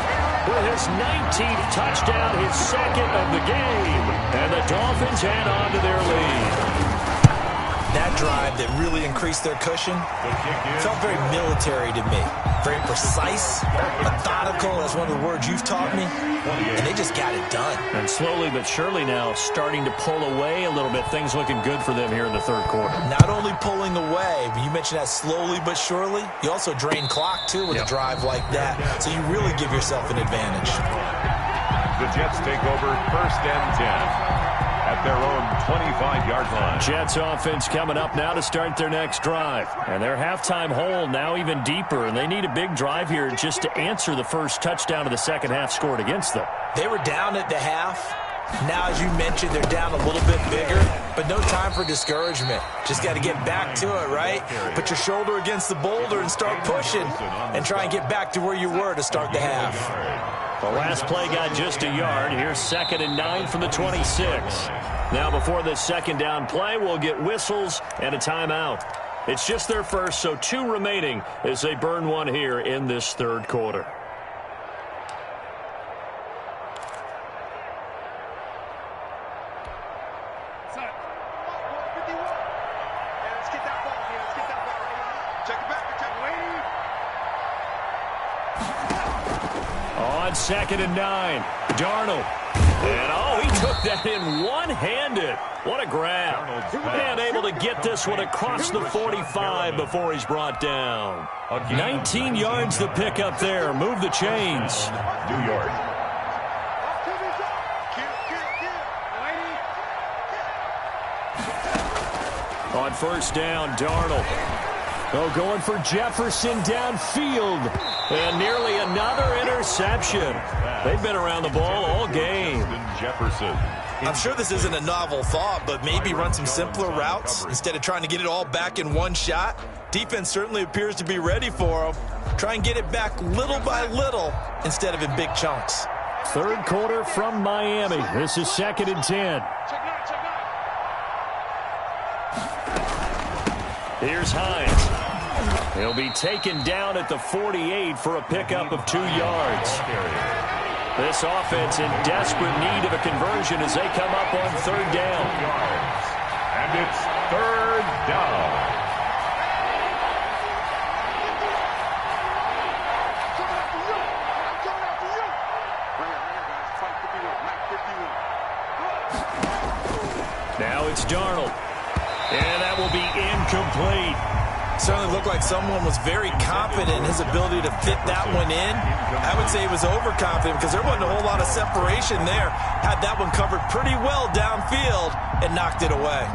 [SPEAKER 3] with his 19th touchdown, his 2nd of the game. And the Dolphins add on to their lead.
[SPEAKER 4] That drive that really increased their cushion felt very military to me. Very precise, methodical. That's one of the words you've taught me. And they just got it done.
[SPEAKER 3] And slowly but surely now starting to pull away a little bit. Things looking good for them here in the 3rd quarter.
[SPEAKER 4] Not only pulling away, but you mentioned that slowly but surely. You also drain clock, too, with a drive like that. So you really give yourself an advantage.
[SPEAKER 5] The Jets take over 1st and 10. At at their own 25-yard line.
[SPEAKER 3] Jets offense coming up now to start their next drive. And their halftime hole now even deeper, and they need a big drive here just to answer the first touchdown of the second half scored against them.
[SPEAKER 4] They were down at the half. Now, as you mentioned, they're down a little bit bigger, but no time for discouragement. Just got to get back to it, right? Put your shoulder against the boulder and start pushing and try and get back to where you were to start the half.
[SPEAKER 3] The last play got just a yard. Here's 2nd and 9 from the 26. Now, before this second down play, we'll get whistles and a timeout. It's just their first, so 2 remaining as they burn one here in this third quarter. On 2nd and 9, Darnold. And, he took that in one-handed. What a grab. And able to get this one across the 45 before he's brought down. 19 yards to pick up there. Move the chains.
[SPEAKER 5] New York.
[SPEAKER 3] On first down, Darnold. Going for Jefferson downfield. And nearly another interception. They've been around the ball all game.
[SPEAKER 5] Jefferson.
[SPEAKER 4] I'm sure this isn't a novel thought, but maybe run some simpler routes instead of trying to get it all back in one shot. Defense certainly appears to be ready for them. Try and get it back little by little instead of in big chunks.
[SPEAKER 3] Third quarter from Miami. This is 2nd and 10. Here's Hines. He'll be taken down at the 48 for a pickup of 2 yards. This offense in desperate need of a conversion as they come up on third down.
[SPEAKER 5] And it's third down.
[SPEAKER 3] Now it's Darnold. And that will be incomplete.
[SPEAKER 4] Certainly looked like someone was very confident in his ability to fit that one in. I would say he was overconfident because there wasn't a whole lot of separation there. Had that one covered pretty well downfield and knocked it away.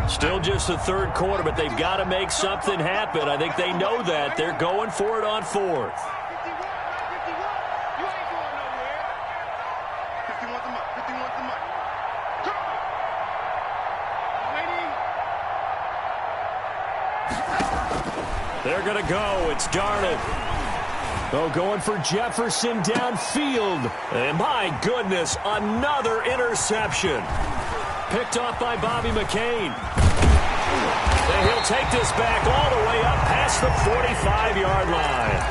[SPEAKER 3] Still just the third quarter, but they've got to make something happen. I think they know that. They're going for it on fourth. They're going to go. It's Darnold. Going for Jefferson downfield. And my goodness, another interception. Picked off by Bobby McCain. And he'll take this back all the way up past the 45-yard line.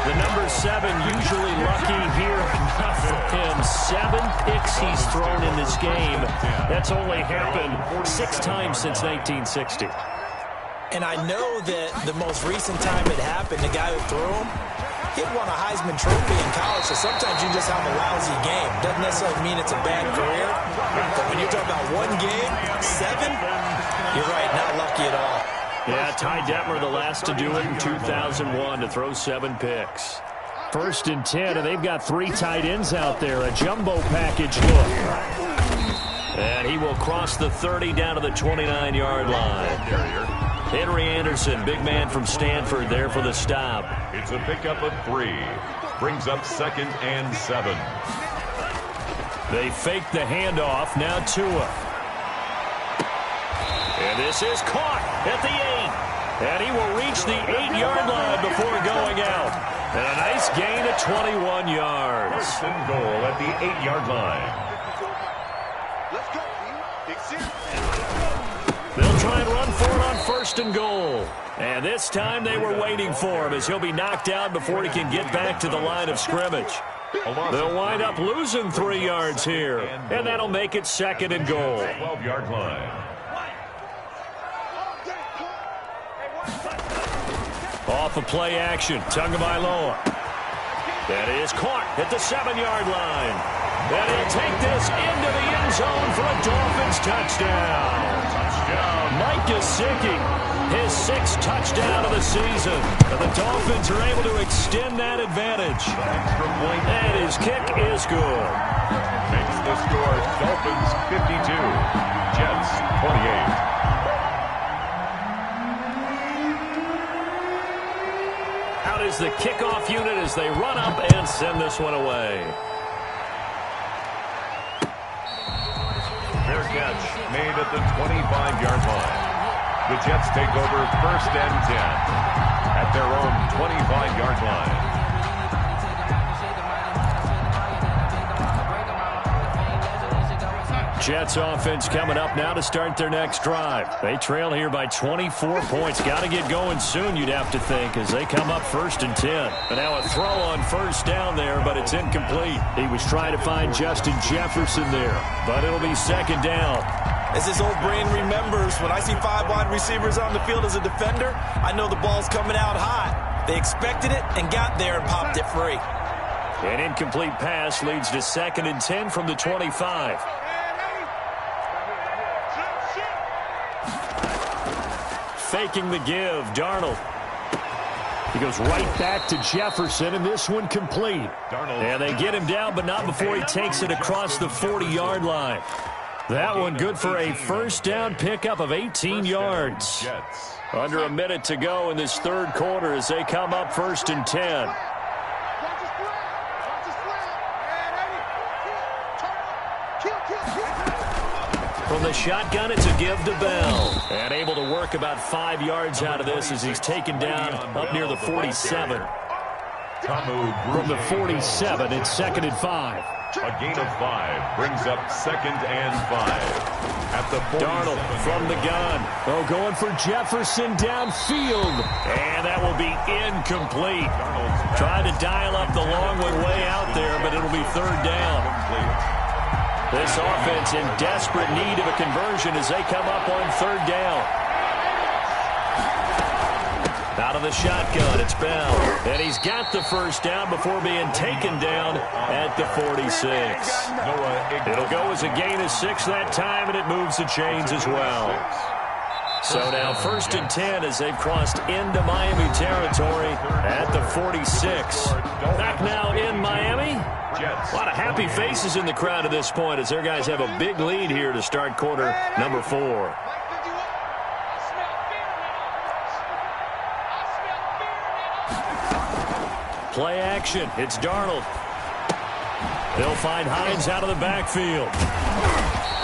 [SPEAKER 3] The number 7 usually lucky here. Not for him. 7 picks he's thrown in this game. That's only happened 6 times since 1960.
[SPEAKER 4] And I know that the most recent time it happened, the guy who threw him, he won a Heisman Trophy in college, so sometimes you just have a lousy game. Doesn't necessarily mean it's a bad career, but when you're talking about one game, 7, you're right, not lucky at all.
[SPEAKER 3] Yeah, Ty Detmer, the last to do it in 2001, to throw 7 picks. 1st and 10, and they've got 3 tight ends out there, a jumbo package look. And he will cross the 30 down to the 29-yard line. Henry Anderson, big man from Stanford, there for the stop.
[SPEAKER 5] It's a pickup of 3. Brings up 2nd and 7.
[SPEAKER 3] They fake the handoff. Now Tua. And this is caught at the 8. And he will reach the 8-yard line before going out. And a nice gain of 21 yards.
[SPEAKER 5] 1st and goal at the 8-yard line.
[SPEAKER 3] They'll try and run for it on 1st and goal. And this time they were waiting for him as he'll be knocked down before he can get back to the line of scrimmage. They'll wind up losing 3 yards here. And that'll make it 2nd and goal.
[SPEAKER 5] 12-yard line.
[SPEAKER 3] Off of play action, Tagovailoa. That is caught at the 7-yard line. And he'll take this into the end zone for a Dolphins touchdown. Mike Gesicki, his 6th touchdown of the season. And the Dolphins are able to extend that advantage. And his kick is good.
[SPEAKER 5] Makes the score Dolphins 52, Jets 28.
[SPEAKER 3] Out is the kickoff unit as they run up and send this one away.
[SPEAKER 5] Fair catch made at the 25-yard line. The Jets take over 1st and 10 at their own 25-yard line.
[SPEAKER 3] Jets offense coming up now to start their next drive. They trail here by 24 points. Got to get going soon, you'd have to think, as they come up 1st and 10. And now a throw on 1st down there, but it's incomplete. He was trying to find Justin Jefferson there, but it'll be 2nd down.
[SPEAKER 4] As his old brain remembers, when I see 5 wide receivers on the field as a defender, I know the ball's coming out hot. They expected it and got there and popped it free.
[SPEAKER 3] An incomplete pass leads to 2nd and 10 from the 25. Faking the give, Darnold. He goes right back to Jefferson, and this one complete. And they get him down, but not before he takes it across the 40-yard line. That one good for a 1st down pickup of 18 yards. Under a minute to go in this 3rd quarter as they come up 1st and 10. From the shotgun, it's a give to Bell. And able to work about 5 yards out of this as he's taken down up near the 47. From the 47, it's 2nd and 5.
[SPEAKER 5] A gain of 5 brings up 2nd and 5. At the 47.
[SPEAKER 3] Darnold from the gun. Oh, going for Jefferson downfield. And that will be incomplete. Trying to dial up the long one way out there, but it'll be 3rd down. This offense in desperate need of a conversion as they come up on 3rd down. Out of the shotgun, it's Bell. And he's got the 1st down before being taken down at the 46. It'll go as a gain of 6 that time, and it moves the chains as well. So now 1st and 10 as they've crossed into Miami territory at the 46. Back now in Miami. A lot of happy faces in the crowd at this point as their guys have a big lead here to start quarter number 4. Play action. It's Darnold. They'll find Hines out of the backfield.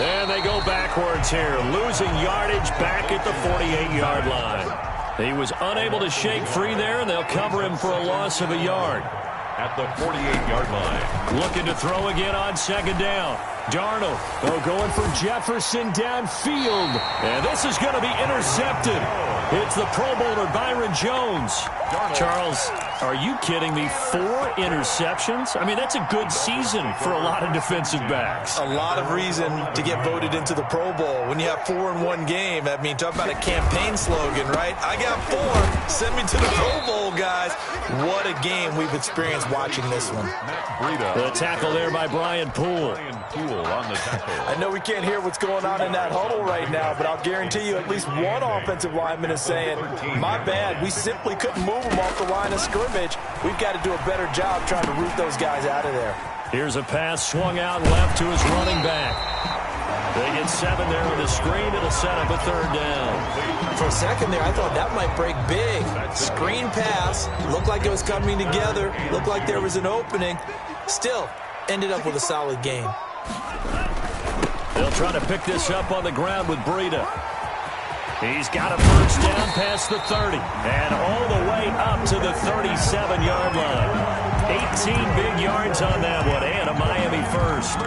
[SPEAKER 3] And they go backwards here, losing yardage back at the 48-yard line. He was unable to shake free there, and they'll cover him for a loss of a yard.
[SPEAKER 5] At the 48-yard line.
[SPEAKER 3] Looking to throw again on 2nd down. Darnold, going for Jefferson downfield. And this is going to be intercepted. It's the Pro Bowler Byron Jones. Charles, are you kidding me? 4 interceptions? I mean, that's a good season for a lot of defensive backs.
[SPEAKER 4] A lot of reason to get voted into the Pro Bowl. When you have 4 in one game, I mean, talk about a campaign slogan, right? I got 4. Send me to the Pro Bowl, guys. What a game we've experienced watching this one.
[SPEAKER 3] The tackle there by Brian Poole.
[SPEAKER 5] On the tackle.
[SPEAKER 4] I know we can't hear what's going on in that huddle right now, but I'll guarantee you at least one offensive lineman is saying, my bad, we simply couldn't move them off the line of scrimmage. We've got to do a better job trying to root those guys out of there.
[SPEAKER 3] Here's a pass swung out left to his running back. They get 7 there on the screen. It'll set up a 3rd down.
[SPEAKER 4] For a second there, I thought that might break big. Screen pass. Looked like it was coming together. Looked like there was an opening. Still, ended up with a solid game.
[SPEAKER 3] They'll try to pick this up on the ground with Breida. He's got a 1st down past the 30. And all the way up to the 37-yard line. 18 big yards on that one, and a Miami 1st.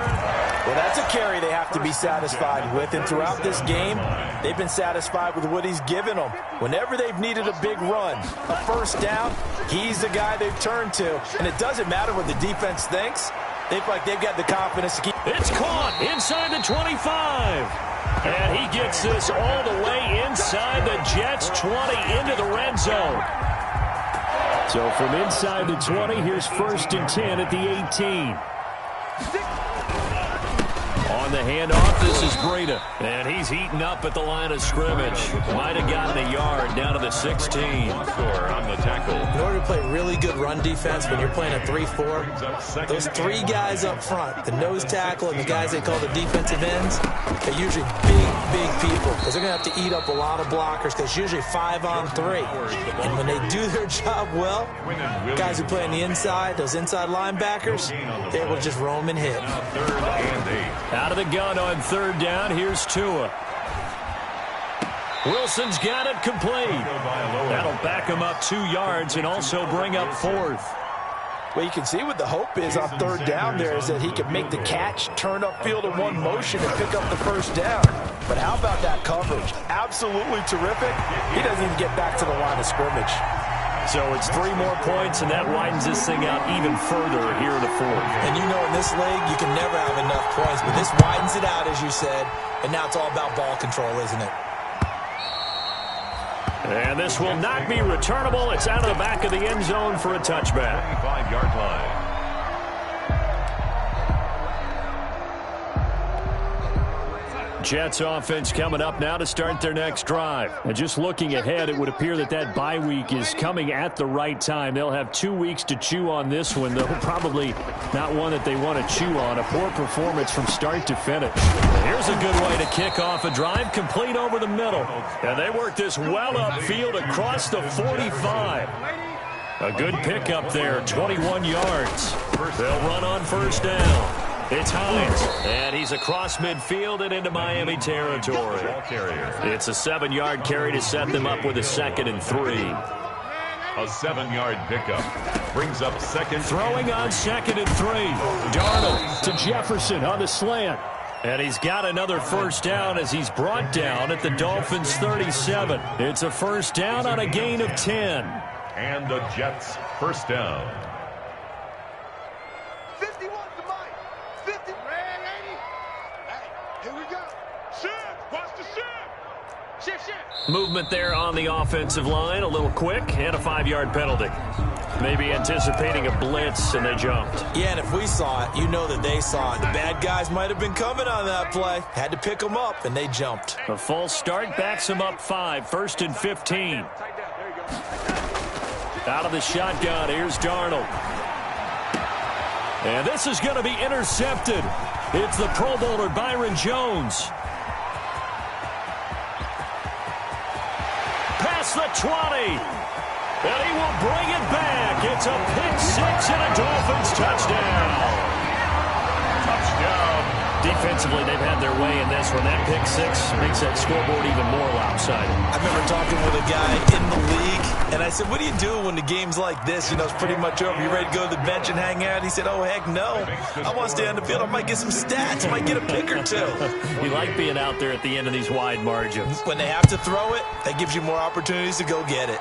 [SPEAKER 4] Well, that's a carry they have to be satisfied with. And throughout this game, they've been satisfied with what he's given them. Whenever they've needed a big run, a 1st down, he's the guy they've turned to. And it doesn't matter what the defense thinks. They feel like they've got the confidence to keep.
[SPEAKER 3] It's caught inside the 25. And he gets this all the way inside the Jets' 20 into the red zone. So from inside the 20, here's 1st and 10 at the 18. On the handoff, this is Breida. And he's heating up at the line of scrimmage. Might have gotten a yard down to the 16.
[SPEAKER 5] Score on the tackle.
[SPEAKER 4] In order to play really good run defense when you're playing a 3-4, those three guys up front, the nose tackle and the guys they call the defensive ends, they're usually big people because they're going to have to eat up a lot of blockers because it's usually 5-on-3. And when they do their job well, guys who play on the inside, those inside linebackers, they will just roam and hit.
[SPEAKER 5] 3rd and 8.
[SPEAKER 3] Out of the gun on 3rd down, here's Tua. Wilson's got it complete. That'll back him up 2 yards and also bring up 4th.
[SPEAKER 8] Well, you can see what the hope is on 3rd down there is that he can make the catch, turn upfield in one motion, and pick up the 1st down. But how about that coverage? Absolutely terrific. He doesn't even get back to the line of scrimmage.
[SPEAKER 3] So it's 3 more points, and that widens this thing out even further here in the 4th.
[SPEAKER 4] And you know in this league, you can never have enough points, but this widens it out, as you said, and now it's all about ball control, isn't it?
[SPEAKER 3] And this will not be returnable. It's out of the back of the end zone for a touchback.
[SPEAKER 5] 25-yard line.
[SPEAKER 3] Jets offense coming up now to start their next drive. And just looking ahead, it would appear that that bye week is coming at the right time. They'll have 2 weeks to chew on this one, though probably not one that they want to chew on. A poor performance from start to finish. Here's a good way to kick off a drive, complete over the middle. And they work this well upfield across the 45. A good pickup there, 21 yards. They'll run on 1st down. It's Hines, and he's across midfield and into Miami territory. It's a 7-yard carry to set them up with a 2nd and 3.
[SPEAKER 5] A 7-yard pickup brings up 2nd.
[SPEAKER 3] Throwing on 2nd and 3. Darnold to Jefferson on the slant. And he's got another 1st down as he's brought down at the Dolphins' 37. It's a 1st down on a gain of 10.
[SPEAKER 5] And the Jets' 1st down.
[SPEAKER 6] 51 to Mike. 50. Hey, here we go. Shift. Watch the shift. Shift.
[SPEAKER 3] Movement there on the offensive line, a little quick, and a 5-yard penalty. Maybe anticipating a blitz, and they jumped.
[SPEAKER 4] Yeah, and if we saw it, you know that they saw it. The bad guys might have been coming on that play. Had to pick them up, and they jumped.
[SPEAKER 3] A false start backs them up 5, 1st and 15. Out of the shotgun, here's Darnold. And this is going to be intercepted. It's the Pro Bowler Byron Jones. Past the 20. And he will bring it back. It's a pick-6 and a Dolphins touchdown. Touchdown. Defensively, they've had their way in this one. That pick-6 makes that scoreboard even more lopsided.
[SPEAKER 4] I remember talking with a guy in the league, and I said, what do you do when the game's like this? You know, it's pretty much over. You ready to go to the bench and hang out? He said, oh, heck no. I want to stay on the field. I might get some stats. I might get a pick or 2.
[SPEAKER 3] You like being out there at the end of these wide margins.
[SPEAKER 4] When they have to throw it, that gives you more opportunities to go get it.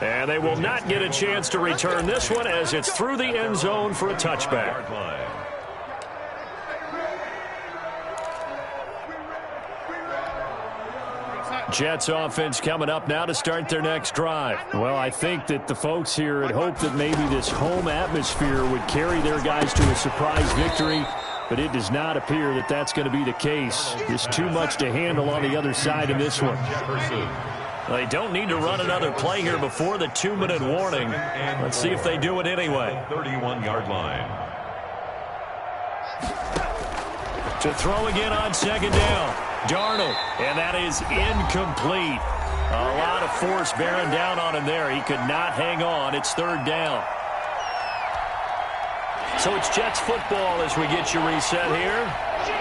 [SPEAKER 3] And they will not get a chance to return this one as it's through the end zone for a touchback. Jets offense coming up now to start their next drive. Well, I think that the folks here had hoped that maybe this home atmosphere would carry their guys to a surprise victory, but it does not appear that that's going to be the case. There's too much to handle on the other side in this one. They don't need to run another play here before the 2-minute warning. Let's see if they do it anyway.
[SPEAKER 5] 31-yard line.
[SPEAKER 3] To throw again on 2nd down. Darnold, and that is incomplete. A lot of force bearing down on him there. He could not hang on. It's 3rd down. So it's Jets football as we get you reset here.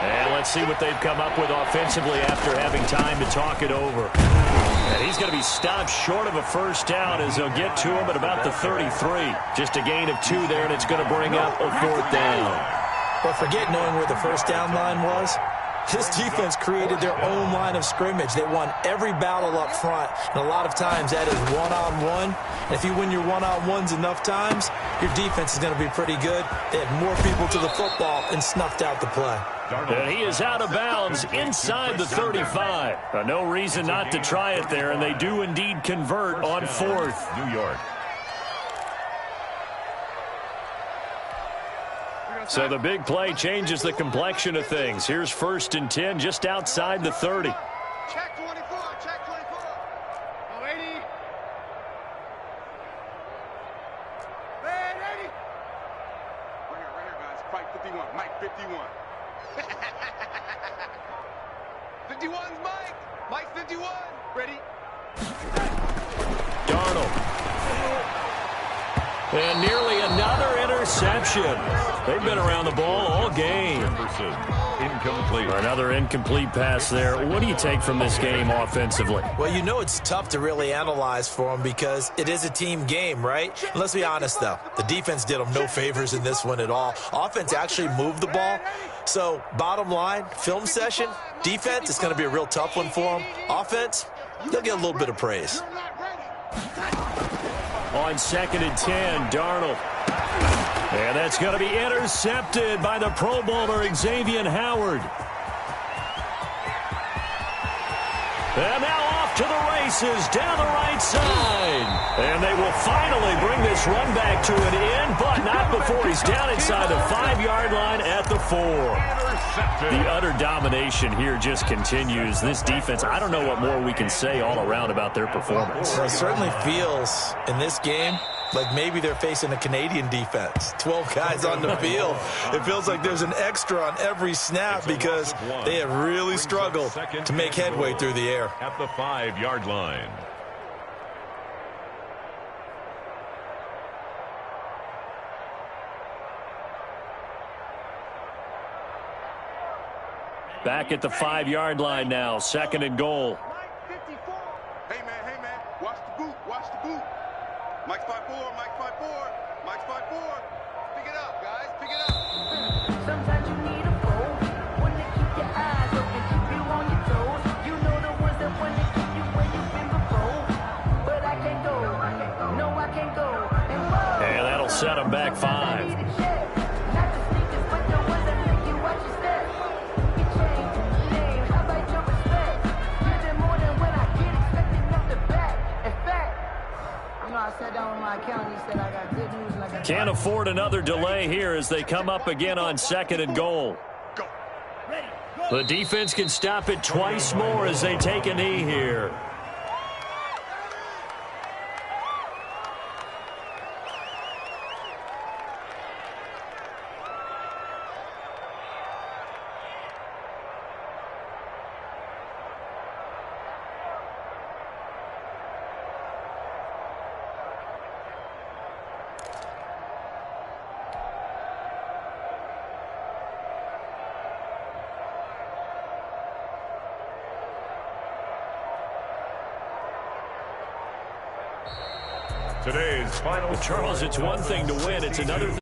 [SPEAKER 3] And let's see what they've come up with offensively after having time to talk it over. And he's going to be stopped short of a 1st down as they'll get to him at about the 33. Just a gain of 2 there, and it's going to bring up a 4th down.
[SPEAKER 4] But forget knowing where the 1st down line was. This defense created their own line of scrimmage. They won every battle up front, and a lot of times that is one-on-one. And if you win your one-on-ones enough times, your defense is going to be pretty good. They had more people to the football and snuffed out the play.
[SPEAKER 3] And he is out of bounds inside the 35. No reason not to try it there, and they do indeed convert on 4th.
[SPEAKER 5] New York.
[SPEAKER 3] So the big play changes the complexion of things. Here's 1st and 10 just outside the 30.
[SPEAKER 6] Check 24, check 24. Oh, 80. Man, 80. Right here, guys. Fight 51. Mike, 51. 51's Mike. Mike's 51. Ready?
[SPEAKER 3] Darnold. And nearly another interception. They've been around the ball all game.
[SPEAKER 5] Jefferson, incomplete.
[SPEAKER 3] Another incomplete pass there. What do you take from this game offensively?
[SPEAKER 8] Well, you know it's tough to really analyze for them because it is a team game, right? Let's be honest, though. The defense did them no favors in this one at all. Offense actually moved the ball. So, bottom line, film session, defense, it's going to be a real tough one for them. Offense, they'll get a little bit of praise.
[SPEAKER 3] On 2nd and 10, Darnold. And that's going to be intercepted by the Pro Bowler Xavier Howard. And now off to the races down the right side. And they will finally bring this run back to an end, but not before he's down inside the 5-yard line at the 4. The utter domination here just continues. This defense, I don't know what more we can say all around about their performance.
[SPEAKER 8] Well, it certainly feels in this game like maybe they're facing a Canadian defense. 12 guys on the field. It feels like there's an extra on every snap because they have really struggled to make headway through the air.
[SPEAKER 5] At the 5-yard line.
[SPEAKER 3] Back at the 5-yard line now, 2nd and goal.
[SPEAKER 6] Hey, man, watch the boot, watch the boot. Mike's 5'4", Mike's 5'4", Mike's 5'4". Pick it up, guys, pick it up.
[SPEAKER 1] Sometimes you need a foe, one to keep your eyes open, keep you on your toes. You know the ones that want to keep you where you've been before. But I can't go, no, I can't go.
[SPEAKER 3] And that'll set him back 5.
[SPEAKER 1] Not the sneakers, but the ones that make you watch your step. You change your name, how about your respect? Give them more than when I get expecting off the bat. In fact, you know, I sat down with my accountant, he said I got good news and I got...
[SPEAKER 3] Can't afford another delay here as they come up again on 2nd and goal. The defense can stop it twice more as they take a knee here.
[SPEAKER 5] Today's final.
[SPEAKER 3] Charles, it's one thing to win. It's another thing.